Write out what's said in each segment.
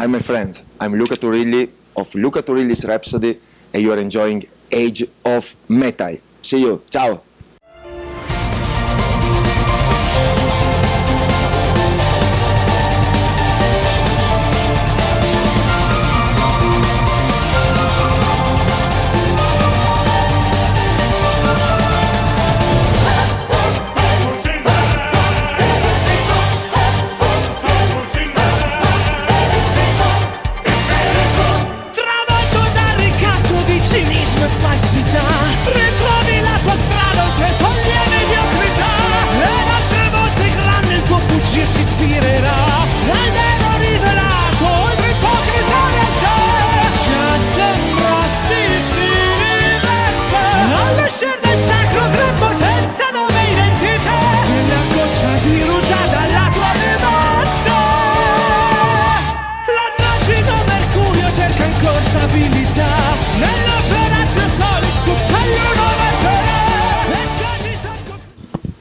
Hi my friends, I'm Luca Turilli of Luca Turilli's Rhapsody and you are enjoying Age of Metal. See you, ciao! Ritrovi la tua strada oltre foglie e mediocrità. E altre volte grande il tuo fuggire si ispirerà. Ed ero rivelato oltre ipocrita realtà. Già sembrasti sì diversa. Allo scena del sacro grembo senza nome e identità. Nella goccia di rugiada alla tua demanda. L'antragico mercurio cerca ancora stabilità. Nell'operazio solis tutta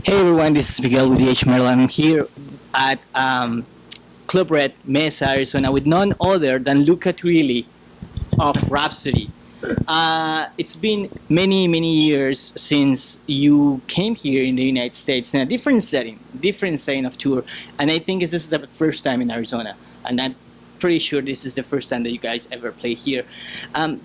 Hey everyone, this is Miguel with DH Metal. I'm here at Club Red, Mesa, Arizona with none other than Luca Turilli of Rhapsody. It's been many years since you came here in the United States in a different setting of tour, and I think this is the first time in Arizona, and I'm pretty sure this is the first time that you guys ever played here.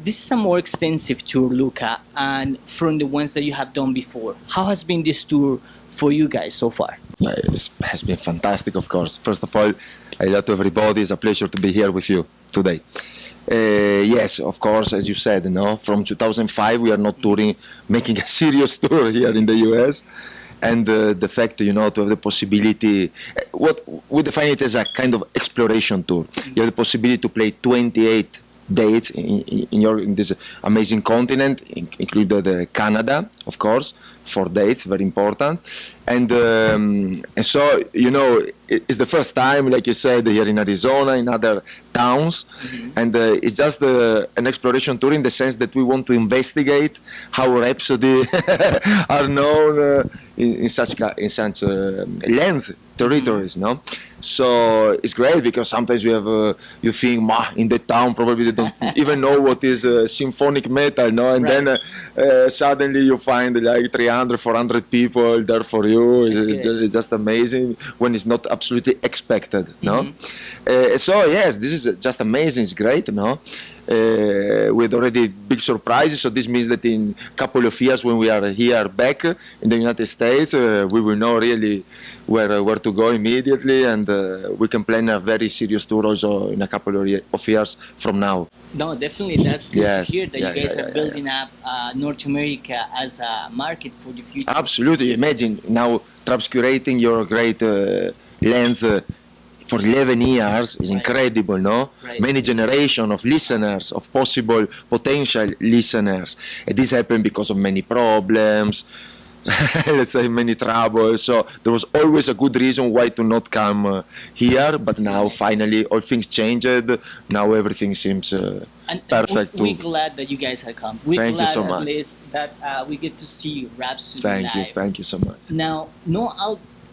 This is a more extensive tour, Luca, and from the ones that you have done before. How has been this tour for you guys so far? It has been fantastic, of course. First of all, hello to everybody. It's a pleasure to be here with you today. Yes, of course, as you said, from 2005 we are not touring, making a serious tour here in the US. And the fact, to have the possibility, what we define it as a kind of exploration tour. You have the possibility to play 28 dates in this amazing continent, included Canada, of course, 4 dates, very important. And so, it's the first time, like you said, here in Arizona, in other towns. And it's just an exploration tour in the sense that we want to investigate how Rhapsody are known in such lands, territories, no? So it's great because sometimes you think, in the town probably they don't even know what is symphonic metal, no? And Right. then suddenly you find like 300, 400 people there for you. It's just amazing when it's not absolutely expected, no? So yes, this is just amazing. It's great, no? With already big surprises, so this means that in a couple of years when we are here back in the United States, we will know really where to go immediately, and we can plan a very serious tour also in a couple of years from now. No, definitely. That's good Yes, to hear that you guys are yeah. building up North America as a market for the future. Absolutely. Imagine now transcurating your great lands for 11 years is Right. incredible, no? Right. Many generations of listeners, of possible potential listeners. And this happened because of many problems, let's say many troubles. So there was always a good reason why to not come here. But now finally all things changed. Now everything seems And perfect. we're glad that you guys have come. We're Thank you glad so at much. least that we get to see Rhapsody live. Thank you so much. Now,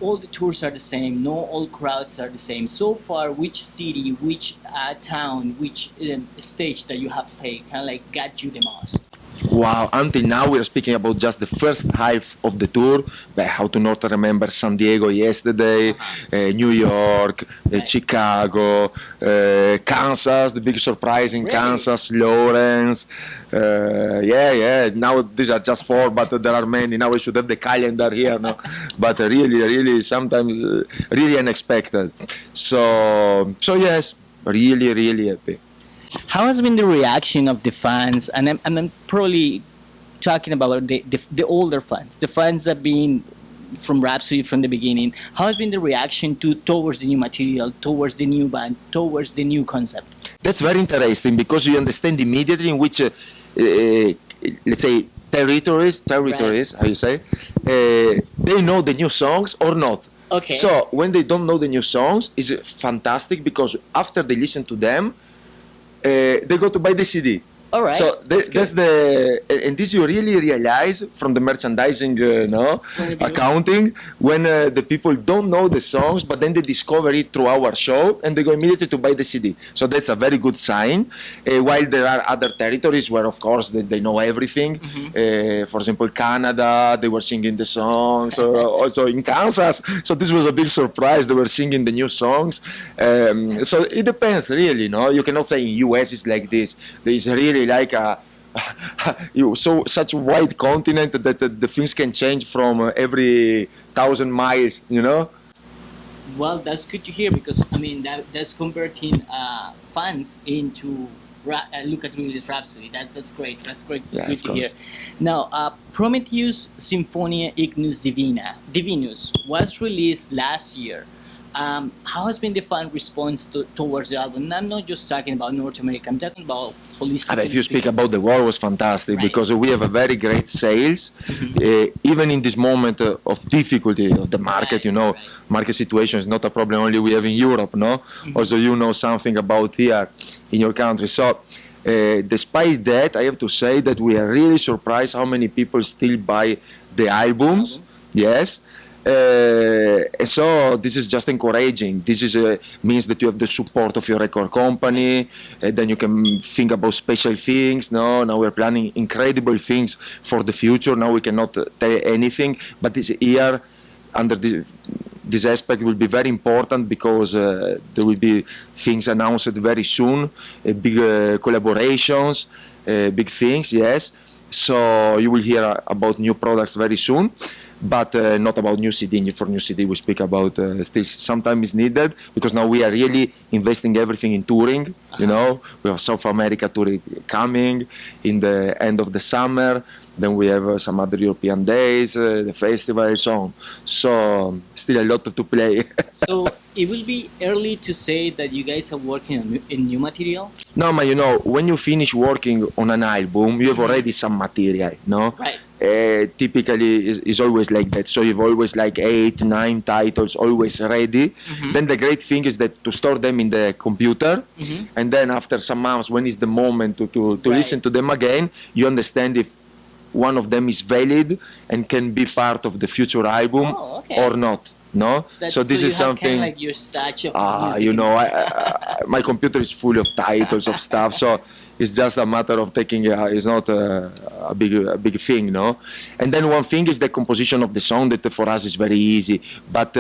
all the tours are the same. No, all crowds are the same. So far, which city, which town, which stage that you have played kind of like got you the most? Wow, until now we are speaking about just the first half of the tour, but how to not remember San Diego yesterday, New York, Chicago, Kansas, the big surprise in Really? Kansas, Lawrence. Now these are just 4, but there are many. Now we should have the calendar here, no? But really, sometimes really unexpected. So yes, really happy. How has been the reaction of the fans? And I'm probably talking about the older fans, the fans that have been from Rhapsody from the beginning. How has been the reaction towards the new material, towards the new band, towards the new concept? That's very interesting because you understand immediately in which, let's say, territories, Right. how you say, they know the new songs or not. Okay. So when they don't know the new songs, it's fantastic because after they listen to them, they go to buy the CD. All right. So That's good. that's the, and this you really realize from the merchandising, no, Point of view. accounting, when the people don't know the songs, but then they discover it through our show and they go immediately to buy the CD. So that's a very good sign. While there are other territories where, of course, they know everything. For example, Canada, they were singing the songs. Also in Kansas, so this was a big surprise. They were singing the new songs. So it depends, really. No, you cannot say in US it's like this. There is really like a such a wide continent that the things can change from every 1,000 miles. Well, that's good to hear because I mean that's converting fans into Luca Turilli's Rhapsody. That's great. That's great. Yeah, Good of to hear. course. Now, Prometheus Symphonia Ignus Divinus was released last year. How has been the fan response towards the album? And I'm not just talking about North America. I'm talking about holistically. If you speak about the war, it was fantastic Right. because we have a very great sales, even in this moment of difficulty of the market. Right, Right. right. Market situation is not a problem only we have in Europe. No, also you know something about here in your country. So, despite that, I have to say that we are really surprised how many people still buy the albums. Yes. So this is just encouraging. This is means that you have the support of your record company. Then you can think about special things. No, now we're planning incredible things for the future. Now we cannot tell anything, but this year, under this aspect, will be very important because there will be things announced very soon, big collaborations, big things. Yes, so you will hear about new products very soon. But not about new CD. For new CD, we speak about still sometimes is needed because now we are really investing everything in touring. We have South America tour coming in the end of the summer. Then we have some other European days, the festival, and so on. So still a lot to play. So it will be early to say that you guys are working on in new material. No, but when you finish working on an album, you have already some material. No. Right. Typically is always like that. So you've always like 8, 9 titles always ready. Then the great thing is that to store them in the computer, and then after some months, when is the moment to Right. listen to them again, you understand if one of them is valid and can be part of the future album Oh, okay. or not. No, so this you is have something. kind of like your stash of music. My computer is full of titles of stuff, so it's just a matter of taking. It's not a big thing, no. And then one thing is the composition of the song that for us is very easy, but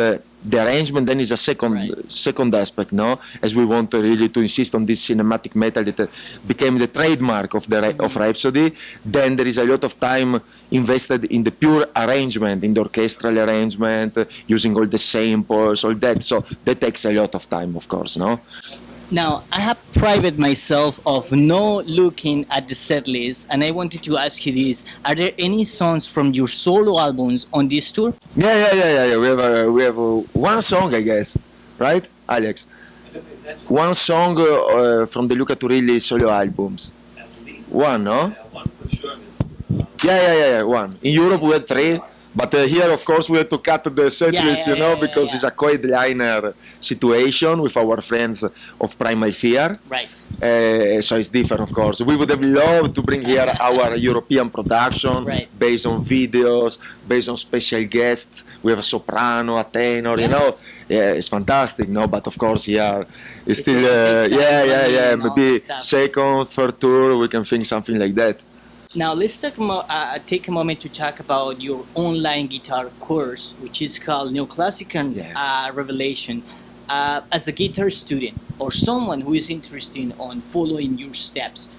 the arrangement then is a second aspect, no. As we want really to insist on this cinematic metal that became the trademark of of Rhapsody. Then there is a lot of time invested in the pure arrangement, in the orchestral arrangement, using all the samples, all that. So that takes a lot of time, of course, no. Now, I have prided myself of no looking at the set list, and I wanted to ask you this: are there any songs from your solo albums on this tour? Yeah. We have one song, I guess, right, Alex? One song from the Luca Turilli solo albums. One, no? Yeah. One. In Europe we had 3. But here, of course, we had to cut the set list, because it's a co-headliner situation with our friends of Primal Fear. Right. So it's different, of course. We would have loved to bring here our European production, Right. based on videos, based on special guests. We have a soprano, a tenor, Yes. Yeah, it's fantastic, no? But of course, yeah, it's It still, takes time, money, and all maybe that stuff. second, third tour, we can think something like that. Now, let's take a moment to talk about your online guitar course, which is called Neoclassical Yes. Revelation. As a guitar student or someone who is interested on following your steps,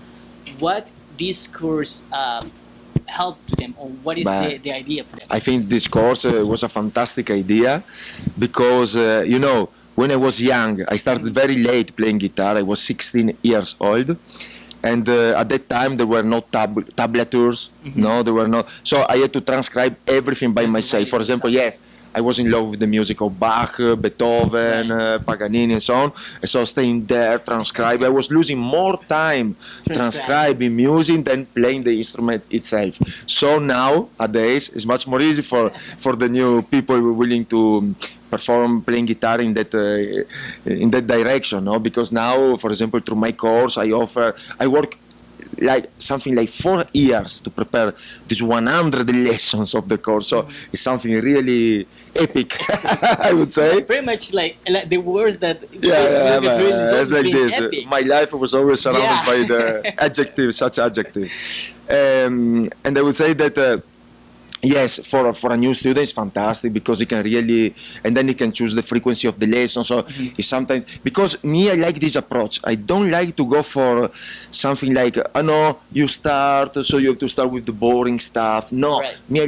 what this course helped to them, or what is But the idea for them? I think this course was a fantastic idea because, when I was young, I started very late playing guitar. I was 16 years old. And at that time, there were no tablatures. No, there were no. So I had to transcribe everything by myself. For example, yes, I was in love with the music of Bach, Beethoven, Paganini, and so on. And so staying there, transcribe. I was losing more time transcribing music than playing the instrument itself. So nowadays, it's much more easy for the new people willing to perform playing guitar in that direction, no? Because now, for example, through my course, I work like something like 4 years to prepare these 100 lessons of the course. So it's something really epic, I would say. Pretty much like the words that Yeah, Luca Turilli is it's always like being this. epic. My life was always surrounded Yeah. by the adjective, such adjective. And I would say that yes, for a new student, it's fantastic because he can really, and then he can choose the frequency of the lesson. So it's sometimes, because me, I like this approach. I don't like to go for something like, oh no, you start, so you have to start with the boring stuff. No, Right. me, I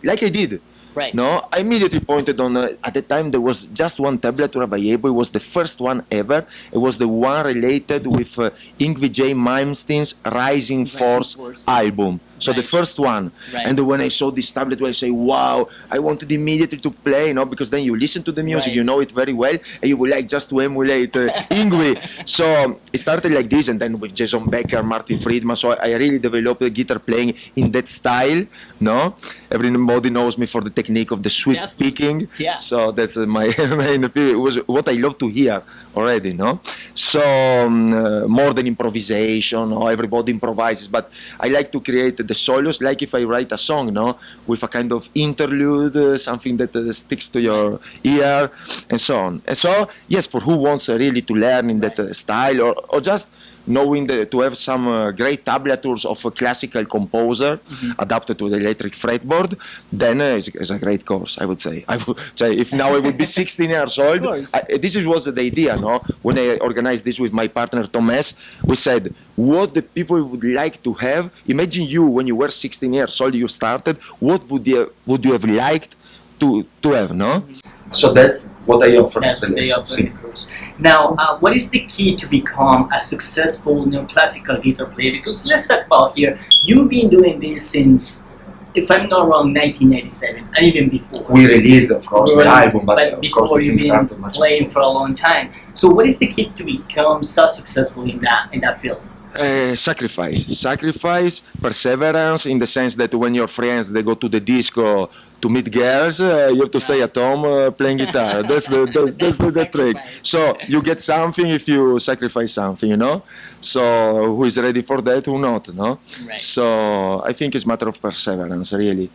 like I did. Right. No, I immediately pointed on, at the time there was just one tablature available. It was the first one ever. It was the one related with Yngwie J. Malmsteen's Rising Force Force. album. So the Right. first one. Right. And when I saw this tablet, I say, wow, I wanted immediately to play, you know, because then you listen to the music, Right. you know it very well, and you would like just to emulate Yngwie. So it started like this, and then with Jason Becker, Martin Friedman, so I really developed the guitar playing in that style, no? Everybody knows me for the technique of the sweep Definitely. picking, Yeah. so that's my main appeal. It was what I love to hear already, no? So more than improvisation, no? Everybody improvises, but I like to create the solos, like if I write a song, no? With a kind of interlude, something that sticks to your ear, and so on. And so, yes, for who wants really to learn in that style, or just knowing to have some great tablatures of a classical composer adapted to the electric fretboard, then it's a great course, I would say. I would say if now I would be 16 years old, course. this was the idea, no? When I organized this with my partner Thomas, we said, what the people would like to have. Imagine you, when you were 16 years old, you started, what would you have liked to have, no? So that's what I offer. That's what they offer in the course. Now, what is the key to become a successful neoclassical guitar player? Because let's talk about here, you've been doing this since, if I'm not wrong, 1997, and even before. We released, of course, the Released, album, but of before course the you've thing been started much playing for a long time. So what is the key to become so successful in that field? Sacrifice, perseverance, in the sense that when your friends they go to the disco to meet girls, you have to stay at home playing guitar. That's the trick. Sacrifice. So you get something if you sacrifice something, you know. So who is ready for that? Who not? No. Right. So I think it's a matter of perseverance, really.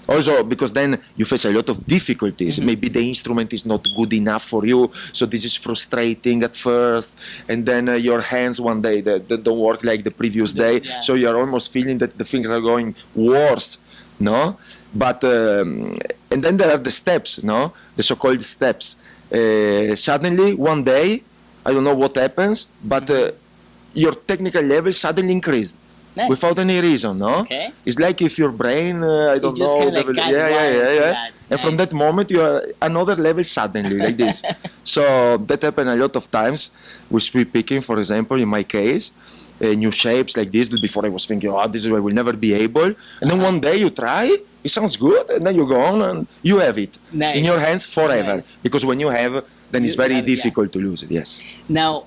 Also, because then you face a lot of difficulties. Maybe the instrument is not good enough for you, so this is frustrating at first. And then your hands one day they don't work like the previous day, Yeah. so you're almost feeling that the things are going worse, no? But and then there are the steps, no? The so-called steps. Suddenly, one day, I don't know what happens, but your technical level suddenly increased. Nice. Without any reason, no? Okay. It's like if your brain, I don't just know, kinda like got yeah. wired to that. And from Nice. that moment, you are another level suddenly, like this. So that happened a lot of times with sweep picking, for example, in my case. New shapes like this. Before I was thinking, oh, this is I will never be able. And then one day you try, it sounds good, and then you go on and you have it Nice. in your hands forever. Nice. Because when you have, then it's You very have it, yeah. difficult to lose it. Yes. Now,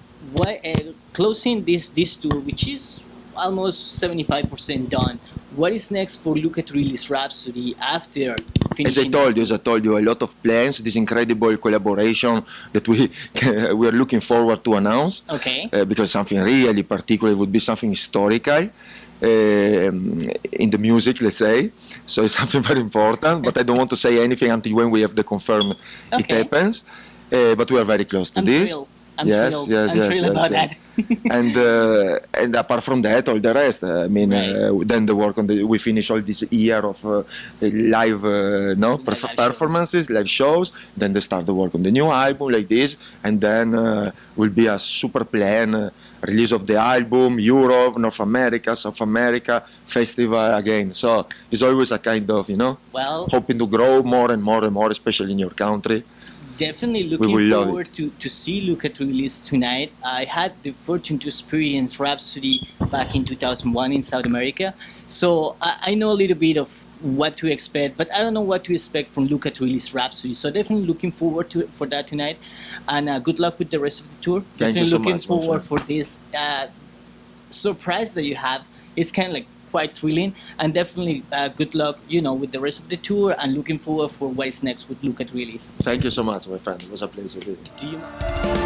closing this tour, which is almost 75% done, what is next for Luca Turilli's Rhapsody after As finishing? I told you, a lot of plans. This incredible collaboration that we are looking forward to announce. Okay. Because something really particular would be something historical in the music, let's say. So it's something very important. But I don't want to say anything until when we have the confirm it Okay. happens. But we are very close to I'm this. thrilled. I'm thrilled about that. And apart from that, all the rest. I mean, Right. then the work on we finish all this year of live, live performances, live shows. Then they start the work on the new album, like this, and then will be a super plan. Release of the album, Europe, North America, South America, festival again. So it's always a kind of, Well, hoping to grow more and more and more, especially in your country. definitely will looking love forward to see Luca Turilli's tonight. I had the fortune to experience Rhapsody back in 2001 in South America, so I know a little bit of what to expect, but I don't know what to expect from Luca Turilli's Rhapsody. So definitely looking forward for that tonight, and good luck with the rest of the tour. Thank you Definitely so looking much, my forward friend. for this surprise that you have. It's kind of like quite thrilling, and definitely good luck, with the rest of the tour, and looking forward for what is next with Luca Turilli's. Thank you so much, my friend. It was a pleasure. Really. Do you?